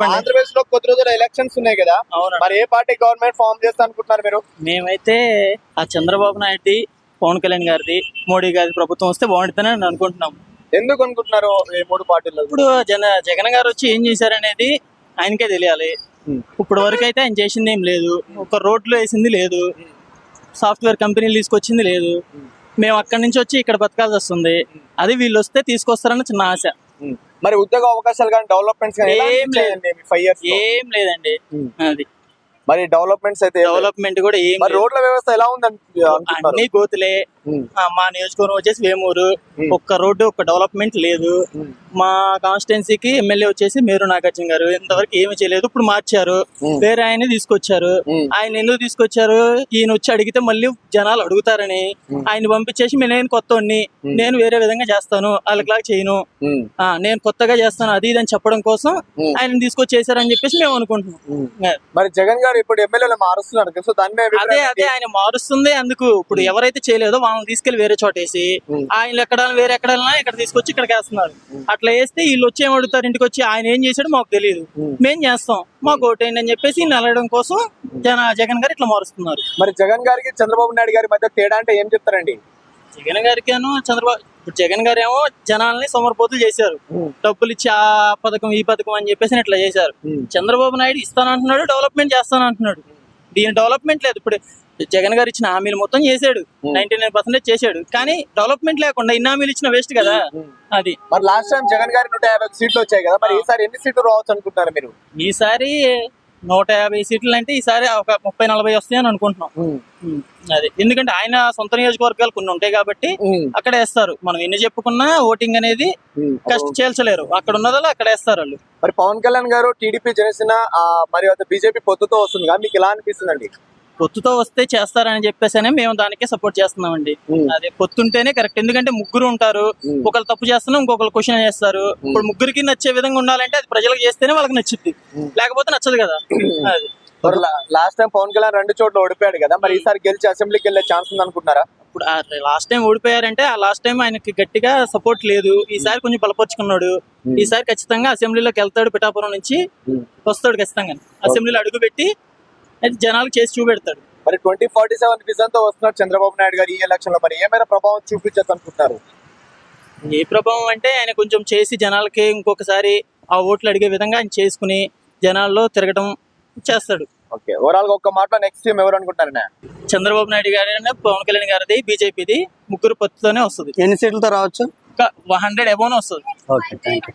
చెప్పండి. ఆంధ్రప్రదేశ్ లో కొద్ది రోజులు ఎలక్షన్స్ ఉన్నాయి కదా, అవును. మరి ఏ పార్టీ గవర్నమెంట్ ఫామ్ చేస్తా అనుకుంటున్నారు మీరు? మేమైతే ఆ చంద్రబాబు నాయుడు, పవన్ కళ్యాణ్ గారిది, మోడీ గారి ప్రభుత్వం వస్తే బాగుంటుందని నేను అనుకుంటున్నాం. ఎందుకు అనుకుంటున్నారు ఈ మూడు పార్టీలు? ఇప్పుడు జగన్ గారు వచ్చి ఏం చేశారనేది ఆయనకే తెలియాలి. ఇప్పుడు వరకు అయితే ఆయన చేసింది ఏం లేదు. ఒక రోడ్లు వేసింది లేదు, సాఫ్ట్వేర్ కంపెనీలు తీసుకొచ్చింది లేదు. మేము అక్కడి నుంచి వచ్చి ఇక్కడ బతకాల్సి వస్తుంది. అది వీళ్ళు వస్తే తీసుకొస్తారని చిన్న ఆశ. మరి ఉద్యోగ అవకాశాలు కానీ డెవలప్మెంట్స్ ఏం లేదండి. అది మరి డెవలప్మెంట్స్ అయితే డెవలప్మెంట్ కూడా ఏం లేదు. రోడ్ల వ్యవస్థ ఎలా ఉంది? అన్ని గోతులే. మా నియోజకవర్గం వచ్చేసి వేమూరు, ఒక్క రోడ్డు ఒక్క డెవలప్మెంట్ లేదు. మా కాన్స్టిట్యున్సీకి ఎమ్మెల్యే వచ్చేసి మేరు నాగార్జున గారు ఇంతవరకు ఏమి చేయలేదు. ఇప్పుడు మార్చారు, వేరే ఆయన తీసుకొచ్చారు. ఆయన ఎందుకు తీసుకొచ్చారు? ఈయన వచ్చి అడిగితే మళ్ళీ జనాలు అడుగుతారని ఆయన పంపించేసి నేను కొత్తోడిని, నేను వేరే విధంగా చేస్తాను, వాళ్ళకిలాగా చేయను, నేను కొత్తగా చేస్తాను అది ఇది అని చెప్పడం కోసం ఆయన తీసుకొచ్చేసారని చెప్పేసి మేము అనుకుంటున్నాం. మరి జగన్ గారు ఇప్పుడు ఎమ్మెల్యేలు మారుస్తున్నారు, సో దాన్ని అదే ఆయన మారుస్తుంది. అందుకు ఇప్పుడు ఎవరైతే చేయలేదో వాళ్ళని తీసుకెళ్లి వేరే చోట వేసి ఆయన వేరే ఎక్కడ ఇక్కడ తీసుకొచ్చి ఇక్కడికి వేస్తున్నారు. అట్లా వేస్తే వీళ్ళు వచ్చి ఏం అడుగుతారు? ఇంటికి వచ్చి ఆయన ఏం చేశాడు మాకు తెలియదు, మేం చేస్తాం, మాకు ఓటేయండి అని చెప్పేసి నిలడం కోసం జగన్ గారు ఇట్లా మారుస్తున్నారు. మరి జగన్ గారికి చంద్రబాబు నాయుడు గారి మధ్య తేడా అంటే ఏం చెప్తారండి? జగన్ గారికి చంద్రబాబు, ఇప్పుడు జగన్ గారు ఏమో జనాల్ని సోమరిపోతులు చేశారు, డబ్బులు ఇచ్చి ఆ పథకం ఈ పథకం అని చెప్పేసి ఇట్లా చేశారు. చంద్రబాబు నాయుడు ఇస్తానంటున్నాడు, డెవలప్మెంట్ చేస్తానంటున్నాడు. దీని డెవలప్మెంట్ లేదు. ఇప్పుడు జగన్ గారు ఇచ్చిన హామీలు మొత్తం చేశాడు, 99% చేశాడు, కానీ డెవలప్మెంట్ లేకుండా ఇన్ని హామీలు ఇచ్చిన వేస్ట్ కదా. అది మరి లాస్ట్ టైం జగన్ గారి 150 సీట్లు వచ్చాయి కదా, మరి ఈసారి ఎన్ని సీట్లు రావచ్చు అనుకుంటున్నారు మీరు? ఈసారి 150 సీట్లు అంటే ఈసారి ఒక 30-40 వస్తాయని అనుకుంటున్నాం. అది ఎందుకంటే ఆయన సొంత నియోజకవర్గాలు కొన్ని ఉంటాయి కాబట్టి అక్కడ వేస్తారు. మనం ఎన్ని చెప్పుకున్నా ఓటింగ్ అనేది చేల్చలేరు, అక్కడ ఉన్నదల్లా అక్కడ వేస్తారు వాళ్ళు. మరి పవన్ కళ్యాణ్ గారు టీడీపీ జనసేన మరియు బీజేపీ పొత్తుతో వస్తుంది కదా, మీకు ఎలా అనిపిస్తుందండి? పొత్తుతో వస్తే చేస్తారని చెప్పేసి మేము దానికే సపోర్ట్ చేస్తున్నామండి. అదే పొత్తుంటేనే కరెక్ట్. ఎందుకంటే ముగ్గురు ఉంటారు, ఒకళ్ళు తప్పు చేస్తున్నా ఇంకొకరు క్వశ్చన్ చేస్తారు. ఇప్పుడు ముగ్గురికి నచ్చే విధంగా ఉండాలంటే అది ప్రజలకు చేస్తేనే వాళ్ళకి నచ్చుద్ది, లేకపోతే నచ్చదు కదా. అది లాస్ట్ టైం పవన్ కళ్యాణ్ 2 చోట్ల ఓడిపోయాడు కదా, మరి ఈసారి గెలిచి అసెంబ్లీకి వెళ్ళే ఛాన్స్ ఉంది అనుకుంటున్నారా? ఇప్పుడు లాస్ట్ టైం ఓడిపోయారంటే ఆ లాస్ట్ టైం ఆయనకి గట్టిగా సపోర్ట్ లేదు. ఈసారి కొంచెం బలపరుచుకున్నాడు. ఈసారి ఖచ్చితంగా అసెంబ్లీలోకి వెళ్తాడు, పిఠాపురం నుంచి వస్తాడు ఖచ్చితంగా. అసెంబ్లీలో అడుగు పెట్టి జనాలకు చేసి చూపెడతాడు. మరి 2047 విజన్ తో వస్తున్నారు చంద్రబాబు నాయుడు గారు ఈ ఎలక్షన్ లో, మరి ఏమైనా ప్రభావం చూపించచ్చు అనుకుంటున్నారు? ఏ ప్రభావం అంటే ఆయన కొంచెం చేసి జనాలకి ఇంకొకసారి ఆ ఓట్లు అడిగే విధంగా ఆయన చేసుకుని జనాల్లో తిరగడం చేస్తాడు. ఓకే, ఓవరాల్ గా ఒక్క మాట నెక్స్ట్ టైం ఎవరు అనుకుంటారు? చంద్రబాబు నాయుడు గారి, పవన్ కళ్యాణ్ గారిది, బీజేపీది ముగ్గురు పొత్తుతోనే వస్తుంది. ఎన్ని సీట్లతో రావచ్చు? 100 అబోవ్ వస్తుంది. Okay, thank you.